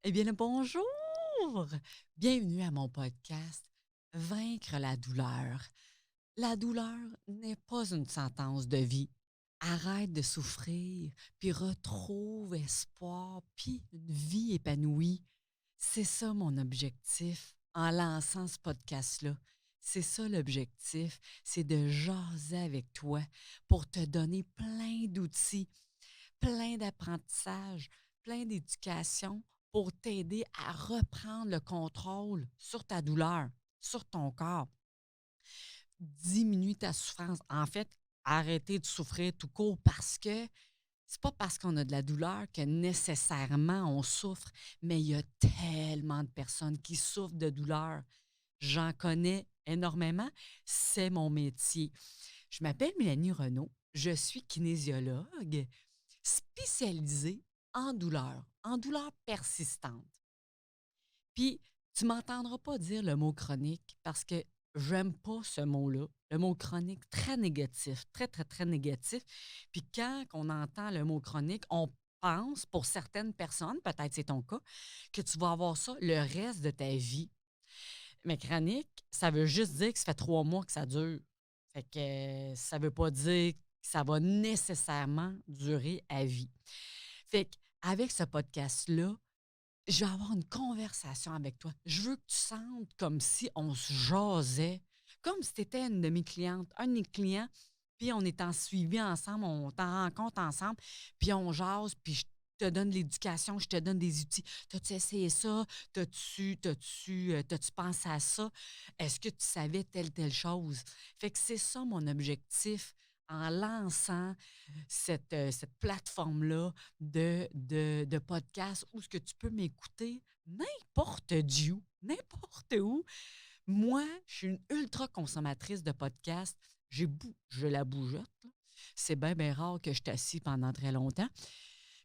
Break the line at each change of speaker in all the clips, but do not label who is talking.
Eh bien, le bonjour! Bienvenue à mon podcast Vaincre la douleur. La douleur n'est pas une sentence de vie. Arrête de souffrir, puis retrouve espoir, puis une vie épanouie. C'est ça mon objectif en lançant ce podcast-là. C'est ça l'objectif, c'est de jaser avec toi pour te donner plein d'outils, plein d'apprentissage, plein d'éducation pour t'aider à reprendre le contrôle sur ta douleur, sur ton corps. Diminue ta souffrance. En fait, arrêter de souffrir tout court parce que c'est pas parce qu'on a de la douleur que nécessairement on souffre, mais il y a tellement de personnes qui souffrent de douleur. J'en connais énormément. C'est mon métier. Je m'appelle Mélanie Renaud. Je suis kinésiologue spécialisée en douleur persistante. Puis, tu m'entendras pas dire le mot chronique parce que j'aime pas ce mot-là. Le mot chronique, très négatif, très, très, très négatif. Puis quand on entend le mot chronique, on pense, pour certaines personnes, peut-être c'est ton cas, que tu vas avoir ça le reste de ta vie. Mais chronique, ça veut juste dire que ça fait 3 mois que ça dure. Fait que ça veut pas dire que ça va nécessairement durer à vie. Fait qu'avec ce podcast-là, je vais avoir une conversation avec toi. Je veux que tu sentes comme si on se jasait, comme si tu étais une de mes clientes, un de mes clients, puis on est en suivi ensemble, on t'en rencontre ensemble, puis on jase, puis je te donne de l'éducation, je te donne des outils. T'as-tu essayé ça? T'as-tu pensé à ça? Est-ce que tu savais telle chose? Fait que c'est ça mon objectif en lançant cette plateforme-là de podcast où ce que tu peux m'écouter n'importe d'où, n'importe où. Moi, je suis une ultra consommatrice de podcasts. Je la bougeotte, là. C'est bien, bien rare que je t'assis pendant très longtemps.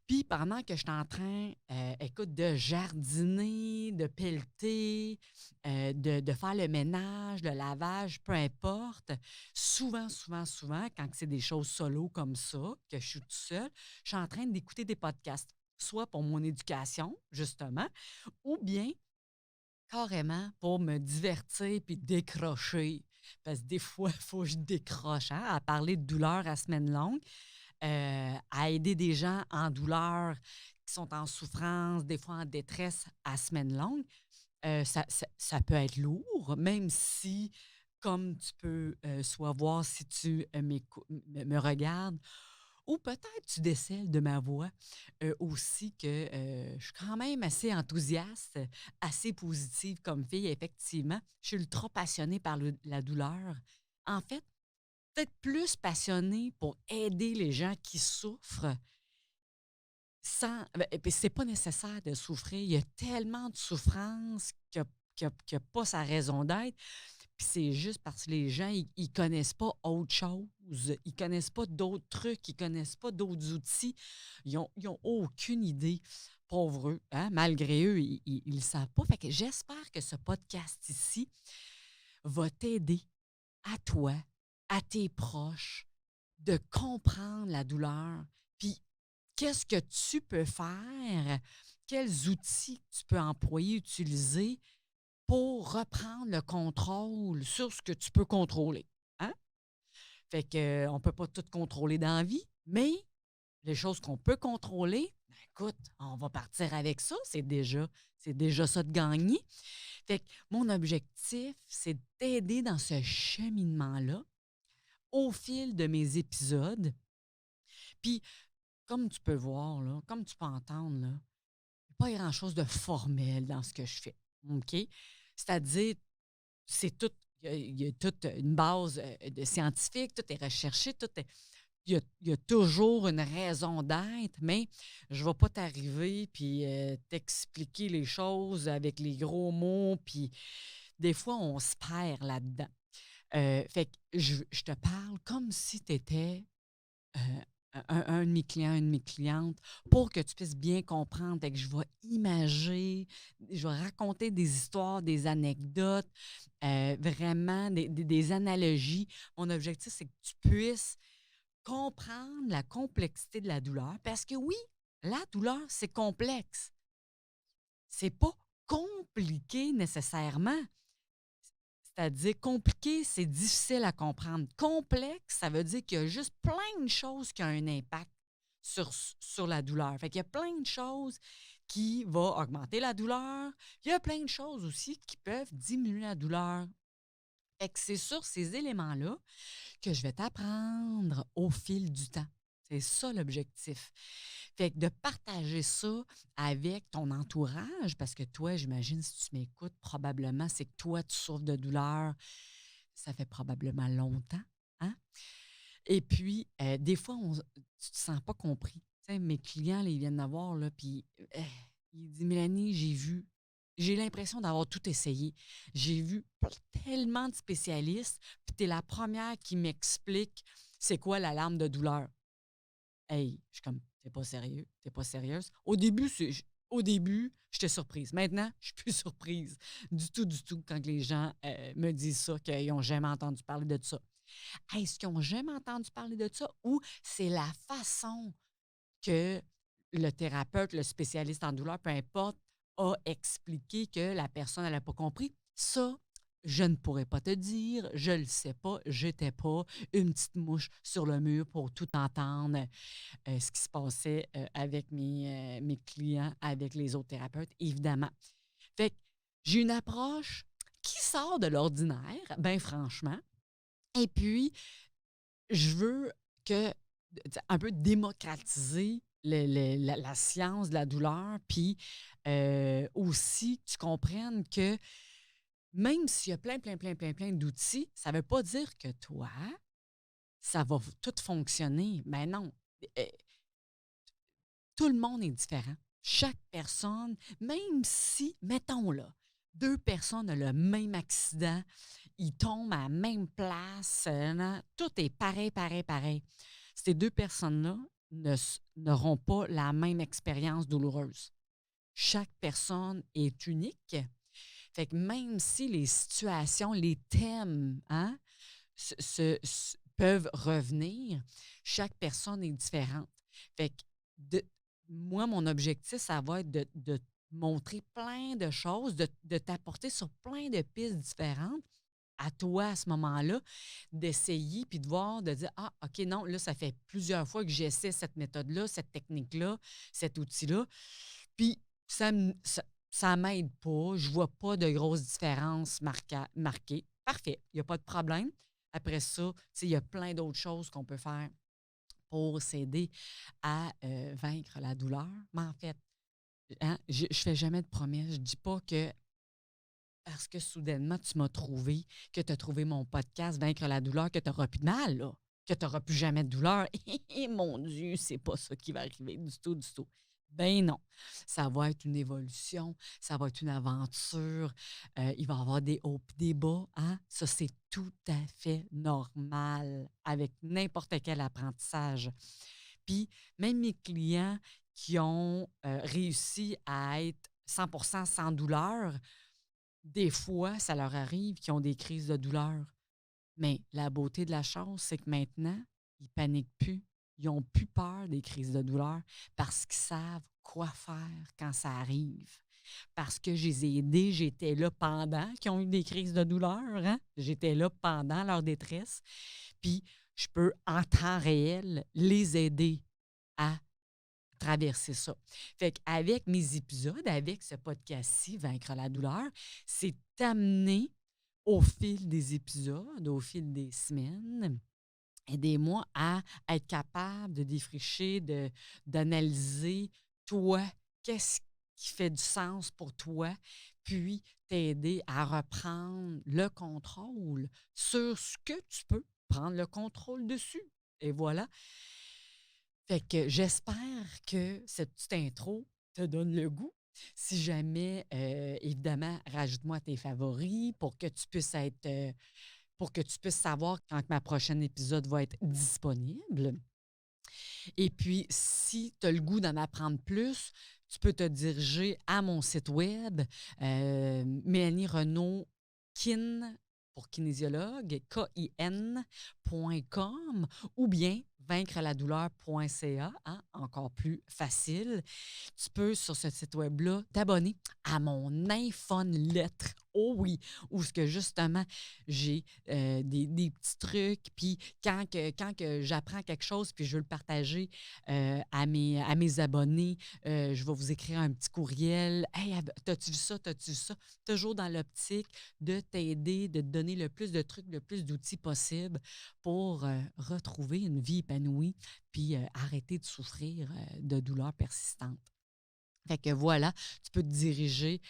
Puis pendant que je suis en train, écoute, de jardiner, de pelleter, de faire le ménage, le lavage, peu importe, souvent, souvent, souvent, quand c'est des choses solo comme ça, que je suis toute seule, je suis en train d'écouter des podcasts, soit pour mon éducation, justement, ou bien carrément pour me divertir puis décrocher. Parce que des fois, il faut que je décroche, hein, à parler de douleur à semaine longue, à aider des gens en douleur, qui sont en souffrance, des fois en détresse à semaine longue. Ça peut être lourd, même si, comme tu peux soit voir si tu me regardes, ou peut-être tu décèles de ma voix aussi que je suis quand même assez enthousiaste, assez positive comme fille, effectivement. Je suis ultra passionnée par la douleur. En fait, peut-être plus passionnée pour aider les gens qui souffrent sans. Et puis c'est pas nécessaire de souffrir. Il y a tellement de souffrance qui a pas sa raison d'être. Puis c'est juste parce que les gens, ils connaissent pas autre chose. Ils connaissent pas d'autres trucs. Ils connaissent pas d'autres outils. Ils ont aucune idée. Pauvres eux, hein? Malgré eux, ils le savent pas. Fait que j'espère que ce podcast ici va t'aider à toi, à tes proches, de comprendre la douleur. Puis qu'est-ce que tu peux faire? Quels outils tu peux employer, utiliser pour reprendre le contrôle sur ce que tu peux contrôler, hein? Fait que, on peut pas tout contrôler dans la vie, mais les choses qu'on peut contrôler, ben écoute, on va partir avec ça, c'est déjà ça de gagner. Fait que mon objectif, c'est de t'aider dans ce cheminement-là au fil de mes épisodes. Puis, comme tu peux voir, là, comme tu peux entendre, là, pas grand-chose de formel dans ce que je fais, OK? C'est-à-dire, c'est tout il y a toute une base, de scientifique, tout est recherché, tout est il y a toujours une raison d'être, mais je ne vais pas t'arriver puis, t'expliquer les choses avec les gros mots, puis des fois, on se perd là-dedans. Fait que je te parle comme si tu étais un de mes clients, une de mes clientes, pour que tu puisses bien comprendre. Fait que je vais imager, je vais raconter des histoires, des anecdotes, vraiment des analogies. Mon objectif, c'est que tu puisses comprendre la complexité de la douleur parce que oui, la douleur, c'est complexe. c'est pas compliqué nécessairement. C'est-à-dire, compliqué, c'est difficile à comprendre. Complexe, ça veut dire qu'il y a juste plein de choses qui ont un impact sur la douleur. Fait qu'il y a plein de choses qui vont augmenter la douleur. Il y a plein de choses aussi qui peuvent diminuer la douleur. Fait que c'est sur ces éléments-là que je vais t'apprendre au fil du temps. C'est ça l'objectif. Fait que de partager ça avec ton entourage, parce que toi, j'imagine, si tu m'écoutes, probablement, c'est que toi, tu souffres de douleur. Ça fait probablement longtemps, hein? Et puis, des fois, tu te sens pas compris. Tu sais, mes clients, là, ils viennent me voir, là, puis ils disent: «Mélanie, j'ai l'impression d'avoir tout essayé. J'ai vu tellement de spécialistes, puis tu es la première qui m'explique c'est quoi l'alarme de douleur.» Hey, je suis comme: «Tu pas sérieux? Tu pas sérieuse?» Au début, j'étais surprise. Maintenant, je suis plus surprise du tout, quand les gens, me disent ça, qu'ils n'ont jamais entendu parler de ça. Est-ce qu'ils n'ont jamais entendu parler de ça ou c'est la façon que le thérapeute, le spécialiste en douleur, peu importe, a expliqué que la personne n'a pas compris? Ça, je ne pourrais pas te dire, je ne le sais pas, j'étais pas une petite mouche sur le mur pour tout entendre, ce qui se passait, avec mes clients, avec les autres thérapeutes, évidemment. Fait que j'ai une approche qui sort de l'ordinaire, bien franchement, et puis je veux que un peu démocratiser la science de la douleur, puis aussi que tu comprennes que même s'il y a plein, plein, plein, plein, plein d'outils, ça ne veut pas dire que toi, ça va tout fonctionner. Mais non. Euh, Tout le monde est différent. Chaque personne, même si, mettons là, deux personnes ont le même accident, ils tombent à la même place, tout est pareil, pareil, pareil. Ces deux personnes-là n'auront pas la même expérience douloureuse. Chaque personne est unique. Fait que même si les situations, les thèmes, hein, peuvent revenir, chaque personne est différente. Fait que moi, mon objectif, ça va être de te montrer plein de choses, de t'apporter sur plein de pistes différentes à toi à ce moment-là, d'essayer puis de voir, de dire: «Ah, OK, non, là, ça fait plusieurs fois que j'essaie cette méthode-là, cette technique-là, cet outil-là, puis ça m'aide pas, je vois pas de grosses différences marquées.» Parfait, il y a pas de problème. Après ça, tu sais, il y a plein d'autres choses qu'on peut faire pour s'aider à, vaincre la douleur. Mais en fait, hein, je fais jamais de promesses. Je dis pas que parce que soudainement tu m'as trouvé, que tu as trouvé mon podcast «Vaincre la douleur», que tu auras plus de mal, là, que tu auras plus jamais de douleur. Et mon Dieu, c'est pas ça qui va arriver du tout, du tout. Ben non, ça va être une évolution, ça va être une aventure, il va y avoir des hauts et des bas, hein? Ça, c'est tout à fait normal avec n'importe quel apprentissage. Puis même mes clients qui ont, réussi à être 100% sans douleur, des fois, ça leur arrive qu'ils ont des crises de douleur. Mais la beauté de la chose, c'est que maintenant, ils paniquent plus. Ils n'ont plus peur des crises de douleur parce qu'ils savent quoi faire quand ça arrive. Parce que je les ai aidés, j'étais là pendant qu'ils ont eu des crises de douleur, hein? J'étais là pendant leur détresse. Puis, je peux, en temps réel, les aider à traverser ça. Fait qu'avec mes épisodes, avec ce podcast-ci, «Vaincre la douleur», c'est amené au fil des épisodes, au fil des semaines et des mois à être capable de défricher, d'analyser, toi, qu'est-ce qui fait du sens pour toi, puis t'aider à reprendre le contrôle sur ce que tu peux prendre le contrôle dessus. Et voilà. Fait que j'espère que cette petite intro te donne le goût. Si jamais, évidemment, rajoute-moi à tes favoris pour que tu puisses savoir quand que ma prochaine épisode va être disponible. Et puis, si tu as le goût d'en apprendre plus, tu peux te diriger à mon site web, Mélanie Renaud Kin pour kinésiologue, KIN.com, ou bien vaincreladouleur.ca, hein, encore plus facile. Tu peux, sur ce site web-là, t'abonner à mon infolettre. Oh oui, où ce que justement, j'ai des petits trucs, puis quand que j'apprends quelque chose, puis je veux le partager à mes abonnés, je vais vous écrire un petit courriel. Hey, t'as-tu vu ça? T'as-tu vu ça? Toujours dans l'optique de t'aider, de te donner le plus de trucs, le plus d'outils possible pour retrouver une vie épanouie puis arrêter de souffrir de douleurs persistantes. Fait que voilà, tu peux te diriger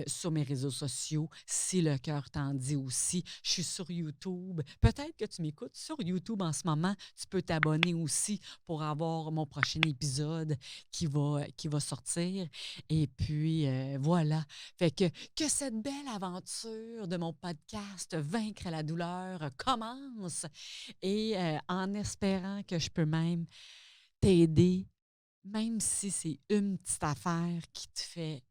sur mes réseaux sociaux si le cœur t'en dit aussi. Je suis sur YouTube. Peut-être que tu m'écoutes sur YouTube en ce moment. Tu peux t'abonner aussi pour avoir mon prochain épisode qui va sortir. Et puis, voilà. Fait que cette belle aventure de mon podcast Vaincre la douleur commence. Et en espérant que je peux même t'aider même si c'est une petite affaire qui te fait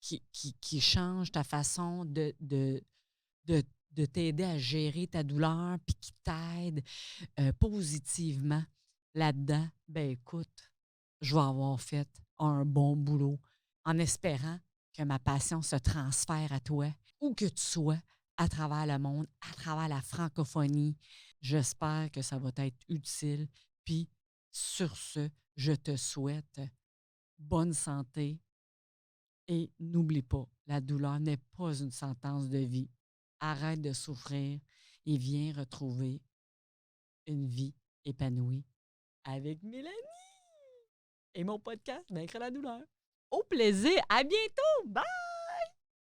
qui change ta façon de de t'aider à gérer ta douleur puis qui t'aide, positivement là-dedans, ben écoute, je vais avoir fait un bon boulot en espérant que ma passion se transfère à toi, où que tu sois, à travers le monde, à travers la francophonie. J'espère que ça va être utile. Puis, sur ce, je te souhaite bonne santé et n'oublie pas, la douleur n'est pas une sentence de vie. Arrête de souffrir et viens retrouver une vie épanouie avec Mélanie et mon podcast Vaincre la douleur. Au plaisir, à bientôt! Bye!